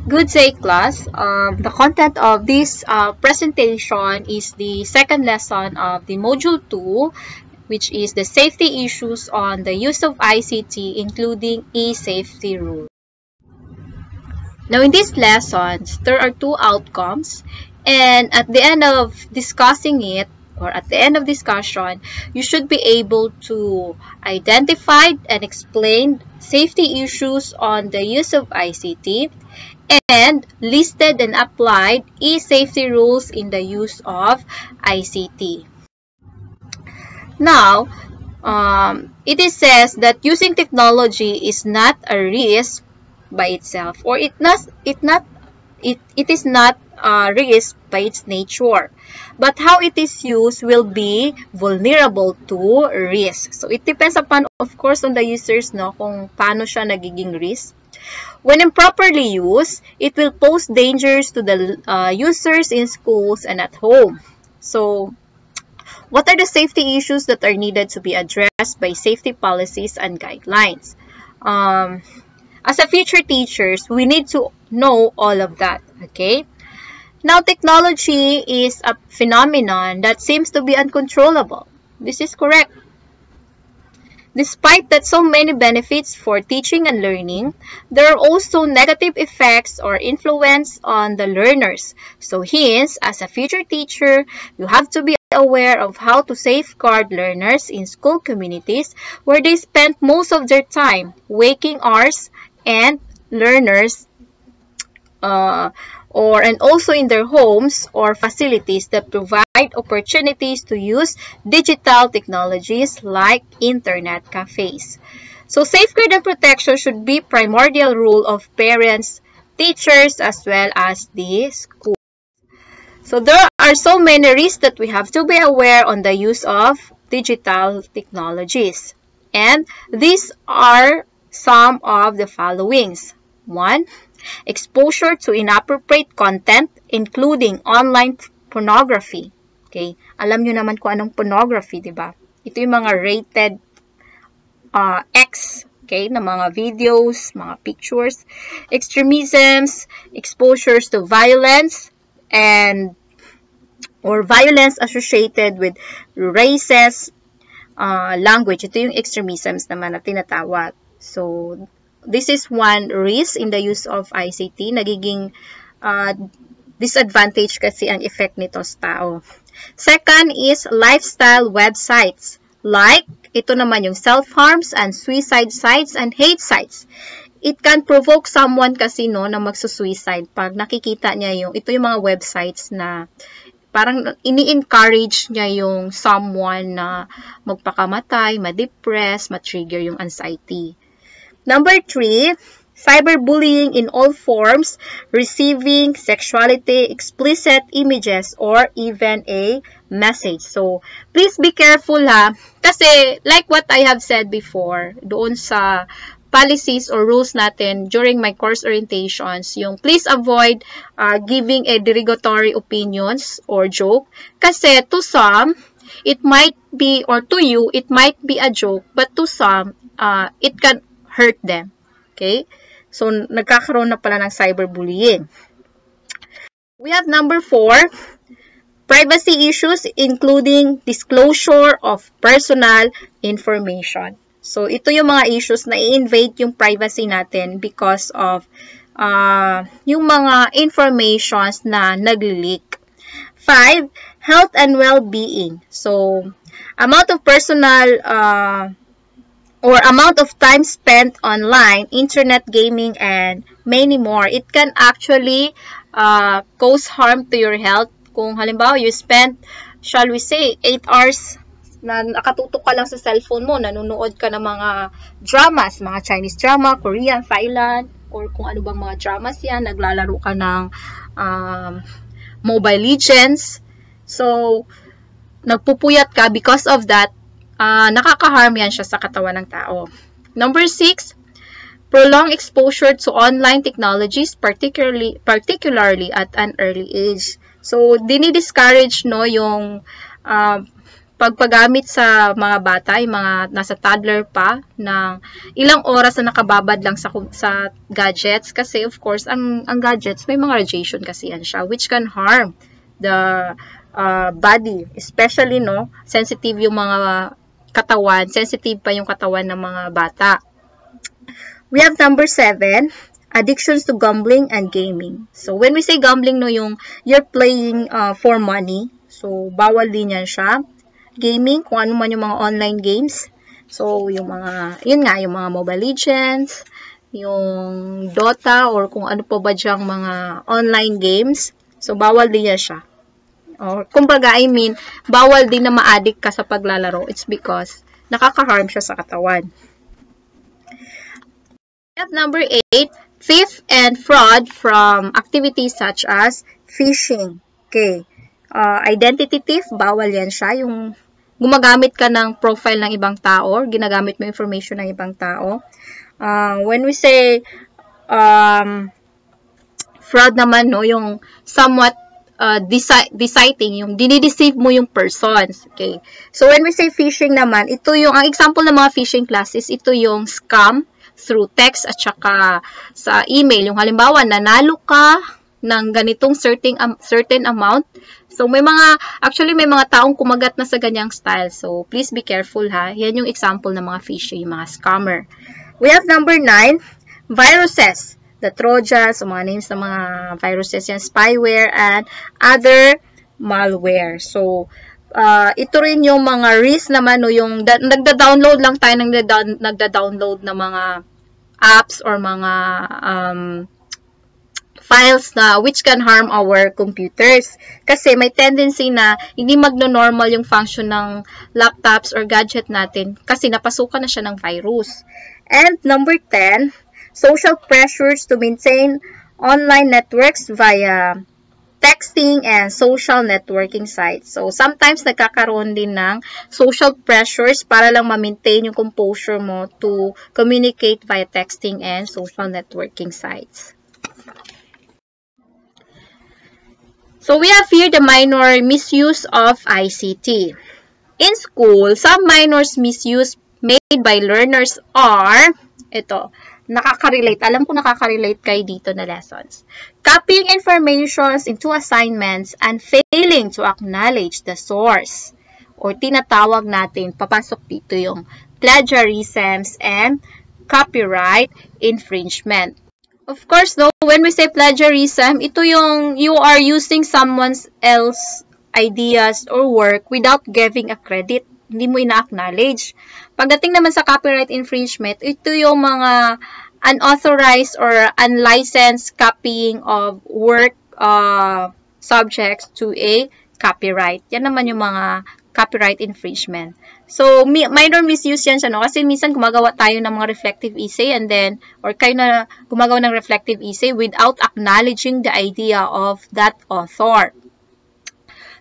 Good day, class. The content of this presentation is the second lesson of the Module 2, which is the safety issues on the use of ICT, including e-safety rules. Now, in these lessons, there are two outcomes, and at the end of discussing it, or at the end of discussion, you should be able to identify and explain safety issues on the use of ICT and listed and applied e-safety rules in the use of ICT. Now, it is says that using technology is not a risk by itself, or it is not a risk by its nature, but how it is used will be vulnerable to risk. So it depends upon, of course, on the users, no, kung paano siya nagiging risk. When improperly used, it will pose dangers to the users in schools and at home. So, what are the safety issues that are needed to be addressed by safety policies and guidelines? As a future teachers, we need to know all of that, okay? Now, technology is a phenomenon that seems to be uncontrollable. This is correct. Despite that so many benefits for teaching and learning, there are also negative effects or influence on the learners. So hence, as a future teacher, you have to be aware of how to safeguard learners in school communities where they spend most of their time, waking hours, and learners and also in their homes or facilities that provide opportunities to use digital technologies like internet cafes. So safeguard and protection should be primordial role of parents, teachers, as well as the school. So there are so many risks that we have to be aware on the use of digital technologies. And these are some of the followings. 1. Exposure to inappropriate content, including online pornography. Okay? Alam nyo naman kung anong pornography, di ba? Ito yung mga rated X, okay, na mga videos, mga pictures, extremisms, exposures to violence, or violence associated with races, language. Ito yung extremisms naman na tinatawag. So, this is one risk in the use of ICT. Nagiging disadvantage kasi ang effect nito sa tao. Second is lifestyle websites. Like, ito naman yung self-harms and suicide sites and hate sites. It can provoke someone kasi, no, na magsusuicide pag nakikita niya ito yung mga websites na parang ini-encourage niya yung someone na magpakamatay, ma-depress, ma-trigger yung anxiety. Number 3, cyberbullying in all forms, receiving sexuality, explicit images, or even a message. So, please be careful ha. Kasi, like what I have said before, doon sa policies or rules natin during my course orientations, yung please avoid giving a derogatory opinions or joke. Kasi to some, it might be, or to you, it might be a joke, but to some, it can hurt them. Okay? So, nagkakaroon na pala ng cyberbullying. We have number 4, privacy issues including disclosure of personal information. So, ito yung mga issues na i-invade yung privacy natin because of yung mga informations na nag-leak. 5, health and well-being. So, amount of personal or amount of time spent online, internet gaming, and many more, it can actually cause harm to your health. Kung halimbawa, you spend, shall we say, 8 hours na nakatutok ka lang sa cellphone mo, nanonood ka ng mga dramas, mga Chinese drama, Korean, Thailand, or kung ano bang mga dramas yan, naglalaro ka ng Mobile Legends. So, nagpupuyat ka because of that. Nakaka-harm yan siya sa katawan ng tao. Number 6, prolonged exposure to online technologies, particularly at an early age. So, dinidiscourage, no, yung pagpagamit sa mga bata, yung mga nasa toddler pa, ng ilang oras na nakababad lang sa gadgets. Kasi of course, ang gadgets, may mga radiation kasi yan siya, which can harm the body. Especially, no, sensitive yung mga katawan, sensitive pa yung katawan ng mga bata. We have number 7, addictions to gambling and gaming. So, when we say gambling, no, yung you're playing for money. So, bawal din yan siya. Gaming, kung ano man yung mga online games. So, yung mga, yun nga, yung mga Mobile Legends, yung Dota, or kung ano pa ba dyang mga online games. So, bawal din yan siya. Or, kumbaga, I mean, bawal din na ma-addict ka sa paglalaro. It's because nakaka-harm siya sa katawan. At number 8, theft and fraud from activities such as fishing. Okay. Identity thief, bawal yan siya. Yung gumagamit ka ng profile ng ibang tao, or ginagamit mo information ng ibang tao. When we say fraud naman, no, yung somewhat deceiving, yung dinideceive mo yung persons. Okay. So, when we say phishing naman, ito yung, ang example ng mga phishing classes, ito yung scam through text at saka sa email. Yung halimbawa, nanalo ka ng ganitong certain amount. So, may mga taong kumagat na sa ganyang style. So, please be careful, ha. Yan yung example ng mga phishing, yung mga scammer. We have number 9, viruses. The Trojans, mga names ng mga viruses yan, spyware, and other malware. So, ito rin yung mga risk naman, no, yung nagda-download lang tayo nagda-download ng mga apps or mga files na which can harm our computers. Kasi may tendency na hindi magno-normal yung function ng laptops or gadget natin kasi napasukan na siya ng virus. And number 10, social pressures to maintain online networks via texting and social networking sites. So, sometimes nagkakaroon din ng social pressures para lang ma-maintain yung composure mo to communicate via texting and social networking sites. So, we have here the minor misuse of ICT. In school, some minors misuse made by learners are, ito, nakaka-relate. Alam ko nakaka-relate kayo dito na lessons. Copying informations into assignments and failing to acknowledge the source. Or tinatawag natin, papasok dito yung plagiarisms and copyright infringement. Of course, no, when we say plagiarism, ito yung you are using someone else's ideas or work without giving a credit. Hindi mo ina-acknowledge. Pagdating naman sa copyright infringement, ito yung mga unauthorized or unlicensed copying of work subjects to a copyright. Yan naman yung mga copyright infringement. So, minor misuse yan siya, no? Kasi minsan gumagawa tayo ng mga reflective essay and then, or kayo na gumagawa ng reflective essay without acknowledging the idea of that author.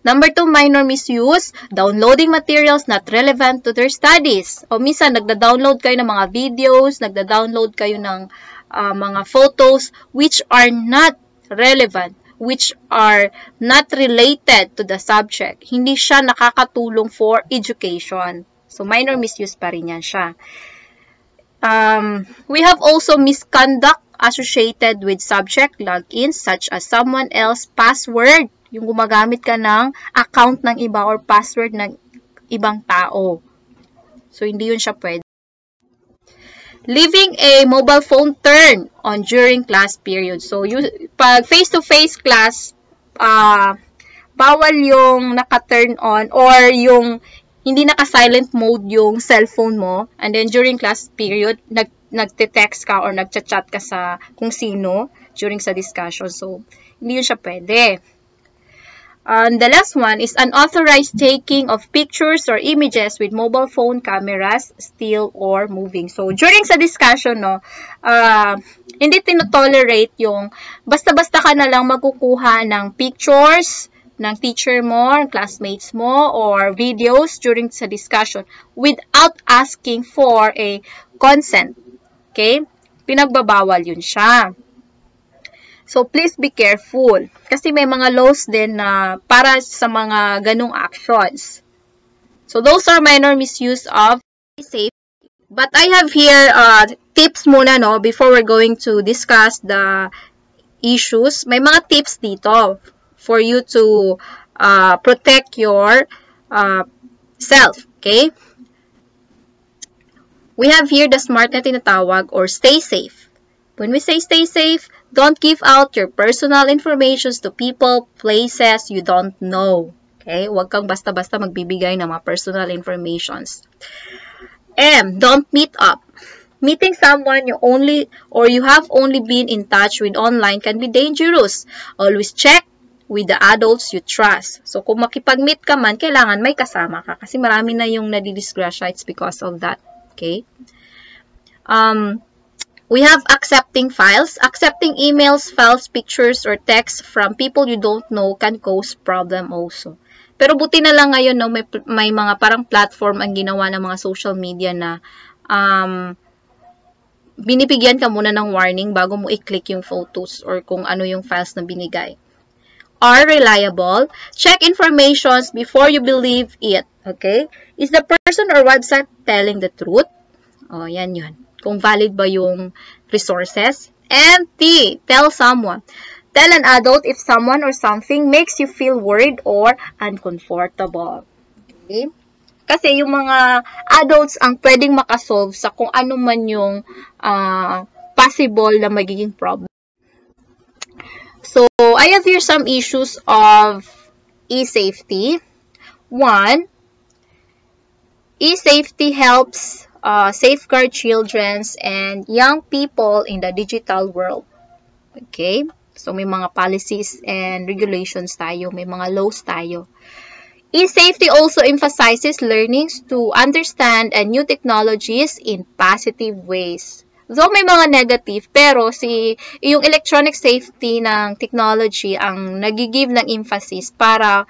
Number 2, minor misuse, downloading materials not relevant to their studies. O minsan, nagda-download kayo ng mga videos, nagda-download kayo ng mga photos which are not relevant, which are not related to the subject. Hindi siya nakakatulong for education. So, minor misuse pa rin yan siya. We have also misconduct associated with subject logins such as someone else's password. Yung gumagamit ka ng account ng iba or password ng ibang tao. So, hindi yun siya pwede. Leaving a mobile phone turned on during class period. So, pag face-to-face class, bawal yung naka-turn on or yung hindi naka-silent mode yung cellphone mo. And then, during class period, nagte-text ka or nagchat-chat ka sa kung sino during sa discussion. So, hindi yun siya pwede. The last one is unauthorized taking of pictures or images with mobile phone cameras, still or moving. So, during sa discussion, no, hindi tinotolerate yung basta-basta ka na lang magkukuha ng pictures ng teacher mo, classmates mo, or videos during sa discussion without asking for a consent. Okay? Pinagbabawal yun siya. So, please be careful. Kasi may mga laws din na para sa mga ganong actions. So those are minor misuse of safe. But I have here tips muna, no, before we're going to discuss the issues. May mga tips dito for you to protect your self, okay? We have here the SMART na tinatawag, or stay safe. When we say stay safe, don't give out your personal information to people, places you don't know. Okay? Huwag kang basta-basta magbibigay ng mga personal informations. M, don't meet up. Meeting someone you have only been in touch with online can be dangerous. Always check with the adults you trust. So, kung makipag-meet ka man, kailangan may kasama ka. Kasi marami na yung nadidisgrasya. It's because of that. Okay? We have accepting files. Accepting emails, files, pictures, or texts from people you don't know can cause problem also. Pero buti na lang ngayon, no, may mga parang platform ang ginawa ng mga social media na binibigyan ka muna ng warning bago mo i-click yung photos or kung ano yung files na binigay. Are reliable. Check informations before you believe it. Okay? Is the person or website telling the truth? Oh, yan yun. Kung valid ba yung resources. And T, tell someone. Tell an adult if someone or something makes you feel worried or uncomfortable. Okay? Kasi yung mga adults ang pwedeng makasolve sa kung ano man yung possible na magiging problem. So, I have here some issues of e-safety. One, e-safety helps safeguard children and young people in the digital world. Okay? So, may mga policies and regulations tayo. May mga laws tayo. E-safety also emphasizes learnings to understand and new technologies in positive ways. Though may mga negative, pero yung electronic safety ng technology ang nagigive ng emphasis para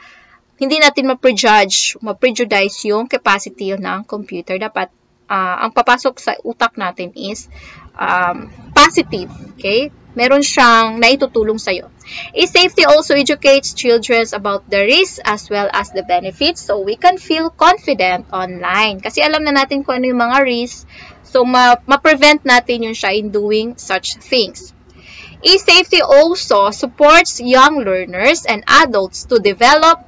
hindi natin ma-prejudice yung capacity ng computer. Dapat ang papasok sa utak natin is positive, okay? Meron siyang naitutulong sa'yo. E-safety also educates children about the risks as well as the benefits so we can feel confident online. Kasi alam na natin kung ano yung mga risks, so ma-prevent natin yung siya in doing such things. E-safety also supports young learners and adults to develop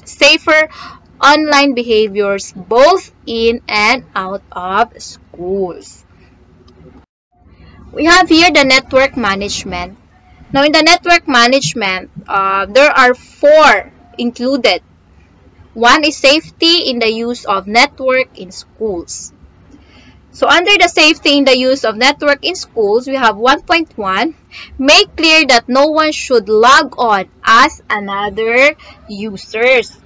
safer online behaviors both in and out of schools. We have here the network management. Now, in the network management, there are 4 included. One is safety in the use of network in schools. So, under the safety in the use of network in schools, we have 1.1, make clear that no one should log on as another users.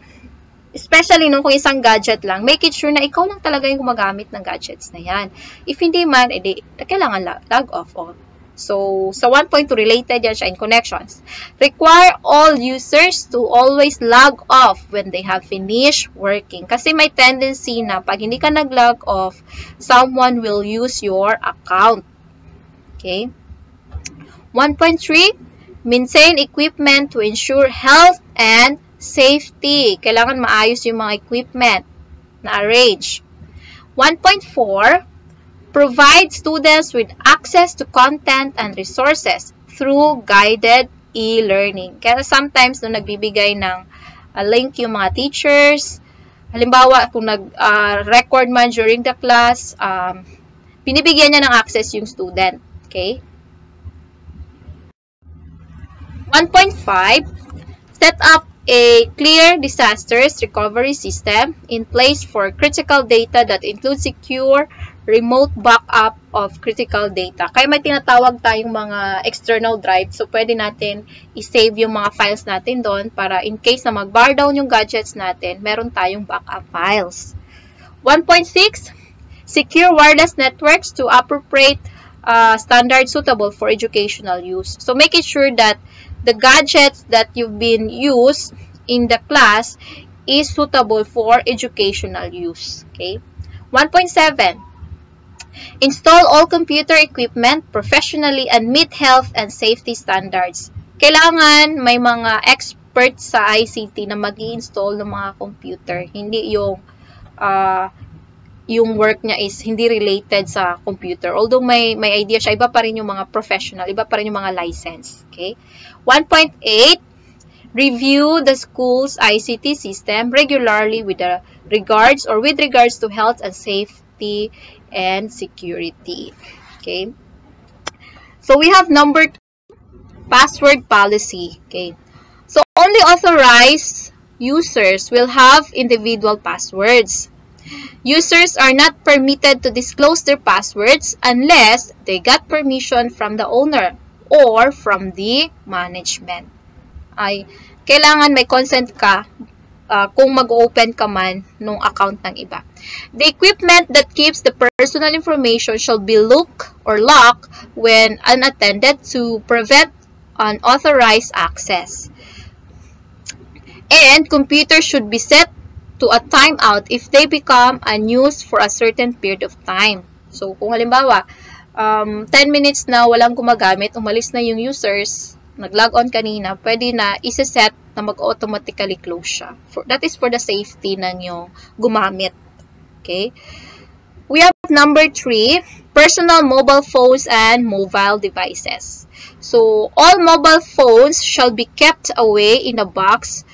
Especially kung isang gadget lang, make it sure na ikaw lang talaga yung gumagamit ng gadgets na yan. If hindi man, kailangan log off on. So, sa 1.2 related yan siya in connections. Require all users to always log off when they have finished working. Kasi may tendency na pag hindi ka nag-log off, someone will use your account. Okay? 1.3, maintain equipment to ensure health and safety. Kailangan maayos yung mga equipment na arrange. 1.4, provide students with access to content and resources through guided e-learning. Kaya sometimes, nung nagbibigay ng link yung mga teachers, halimbawa, kung nag-record man during the class, binibigyan niya ng access yung student. Okay? 1.5, set up a clear disasters recovery system in place for critical data that includes secure remote backup of critical data. Kaya may tinatawag tayong mga external drive. So, pwede natin i-save yung mga files natin doon para in case na mag-bar down yung gadgets natin, meron tayong backup files. 1.6, secure wireless networks to appropriate standards suitable for educational use. So, make it sure that the gadgets that you've been used in the class is suitable for educational use. Okay? 1.7. Install all computer equipment professionally and meet health and safety standards. Kailangan may mga expert sa ICT na mag-i-install ng mga computer. Hindi yung work niya is hindi related sa computer. Although may idea siya, iba pa rin yung mga professional, iba pa rin yung mga license. Okay? 1.8, review the school's ICT system regularly with regards to health and safety and security. Okay? So we have number 2, password policy. Okay? So only authorized users will have individual passwords. Users are not permitted to disclose their passwords unless they got permission from the owner or from the management. Ay, kailangan may consent ka kung mag-open ka man ng account ng iba. The equipment that keeps the personal information shall be locked when unattended to prevent unauthorized access. And computers should be set to a timeout if they become unused for a certain period of time. So, kung halimbawa, 10 minutes na walang gumagamit, umalis na yung users, nag-log on kanina, pwede na isa-set na mag-automatically close siya. That is for the safety ng yung gumamit. Okay? We have number 3, personal mobile phones and mobile devices. So, all mobile phones shall be kept away in a box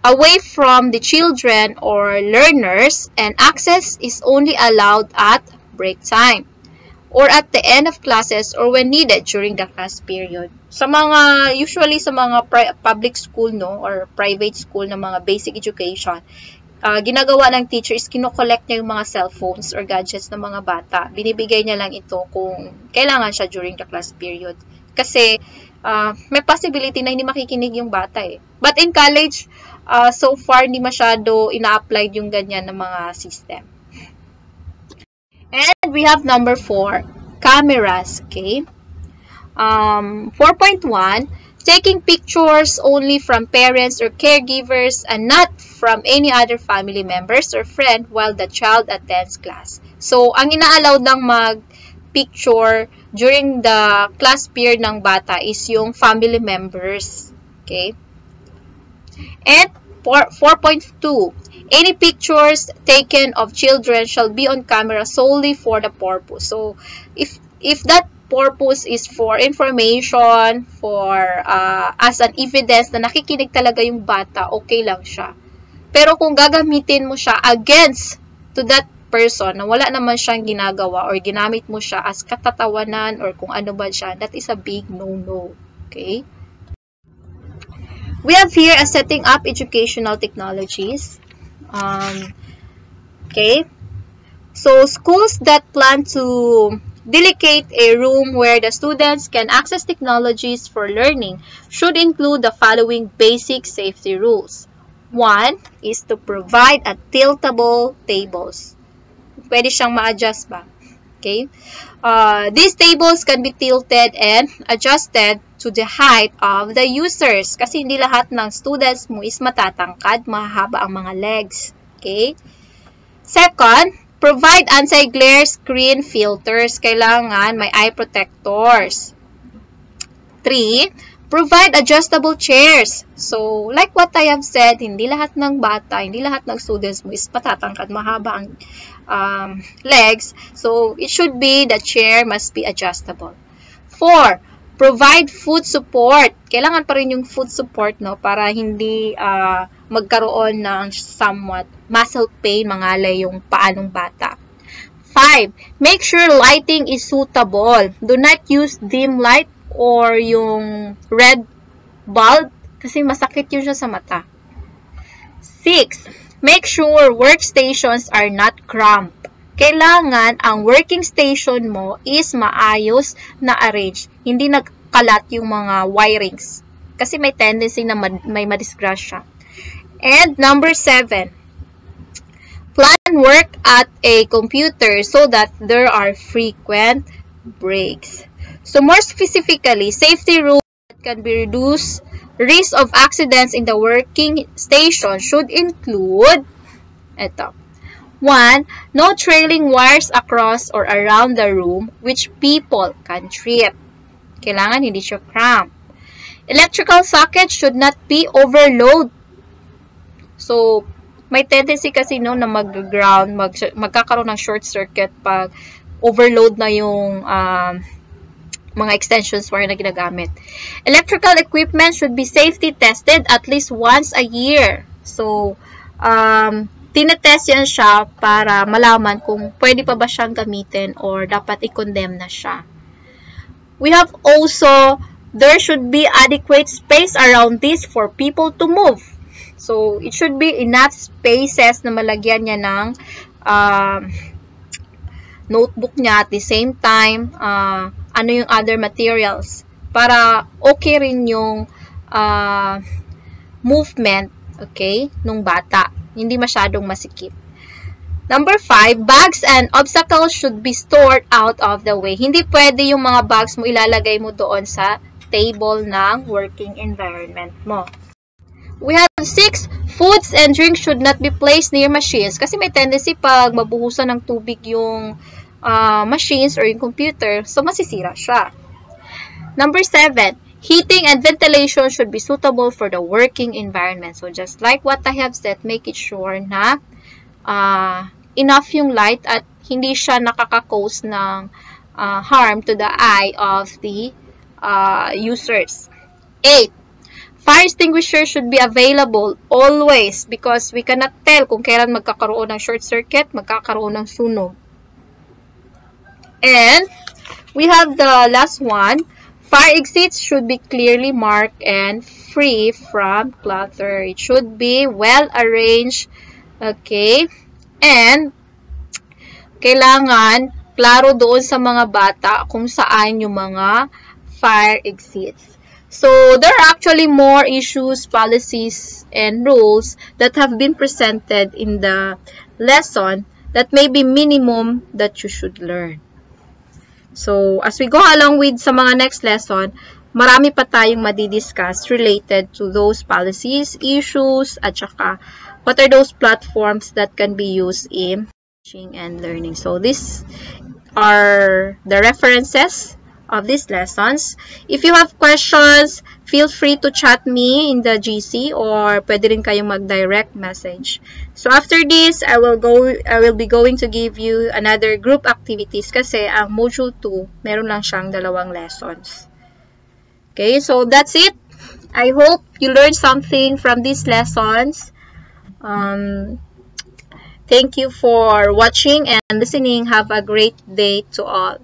away from the children or learners, and access is only allowed at break time or at the end of classes or when needed during the class period. Usually sa mga public school, no, or private school na mga basic education, ginagawa ng teacher is kino-collect niya yung mga cellphones or gadgets ng mga bata. Binibigay niya lang ito kung kailangan siya during the class period. Kasi may possibility na hindi makikinig yung bata eh. But in college, so far, hindi masyado ina-apply yung ganyan ng mga system. And we have number 4, cameras, okay? 4.1, taking pictures only from parents or caregivers and not from any other family members or friend while the child attends class. So, ang ina-allowed ng mag-picture during the class period ng bata is yung family members, okay? And 4.2, any pictures taken of children shall be on camera solely for the purpose. So, if that purpose is for information, for as an evidence na nakikinig talaga yung bata, okay lang siya. Pero kung gagamitin mo siya against to that person na wala naman siyang ginagawa or ginamit mo siya as katatawanan or kung ano ba siya, that is a big no-no. Okay? We have here a setting up educational technologies. Okay. So, schools that plan to dedicate a room where the students can access technologies for learning should include the following basic safety rules. 1 is to provide a tiltable tables. Pwede siyang ma-adjust ba? Okay. These tables can be tilted and adjusted to the height of the users. Kasi hindi lahat ng students mo is matatangkad, mahaba ang mga legs. Okay? Second, provide anti-glare screen filters. Kailangan may eye protectors. 3, provide adjustable chairs. So, like what I have said, hindi lahat ng bata, hindi lahat ng students mo is matatangkad, mahaba ang legs. So, it should be the chair must be adjustable. 4, provide food support. Kailangan pa rin yung food support, no, para hindi magkaroon ng somewhat muscle pain, mangalay yung paa ng bata. 5, make sure lighting is suitable. Do not use dim light or yung red bulb kasi masakit yun siya sa mata. 6, make sure workstations are not cramped. Kailangan ang working station mo is maayos na arrange. Hindi nagkalat yung mga wirings. Kasi may tendency na may madisgrasya. And number 7, plan work at a computer so that there are frequent breaks. So more specifically, safety rules that can be reduced risk of accidents in the working station should include ito. 1, no trailing wires across or around the room which people can trip. Kailangan hindi siya cramp. Electrical sockets should not be overload. So, may tendency kasi no na mag-ground, magkakaroon ng short circuit pag overload na yung mga extensions wire na ginagamit. Electrical equipment should be safety tested at least once a year. So, tinetest yan siya para malaman kung pwede pa ba siyang gamitin or dapat i-condemn na siya. We have also, there should be adequate space around this for people to move. So, it should be enough spaces na malagyan niya ng notebook niya at the same time, ano yung other materials para okay rin yung movement, okay, nung bata. Hindi masyadong masikip. Number 5, bags and obstacles should be stored out of the way. Hindi pwede yung mga bags mo ilalagay mo doon sa table ng working environment mo. We have 6, foods and drinks should not be placed near machines. Kasi may tendency pag mabuhusan ng tubig yung machines or yung computer, so masisira siya. Number 7, heating and ventilation should be suitable for the working environment. So, just like what I have said, make it sure na enough yung light at hindi siya nakaka-cause ng harm to the eye of the users. 8, fire extinguisher should be available always because we cannot tell kung kailan magkakaroon ng short circuit, magkakaroon ng sunog. And we have the last one. Fire exits should be clearly marked and free from clutter. It should be well arranged. Okay? And kailangan klaro doon sa mga bata kung saan yung mga fire exits. So, there are actually more issues, policies, and rules that have been presented in the lesson that may be minimum that you should learn. So, as we go along with sa mga next lesson, marami pa tayong madidiscuss related to those policies, issues, at saka what are those platforms that can be used in teaching and learning. So, these are the references of these lessons. If you have questions, feel free to chat me in the GC or pwede rin kayong mag-direct message. So after this, I will be going to give you another group activities kasi ang module 2, meron lang siyang 2 lessons. Okay, so that's it. I hope you learned something from these lessons. Thank you for watching and listening. Have a great day to all.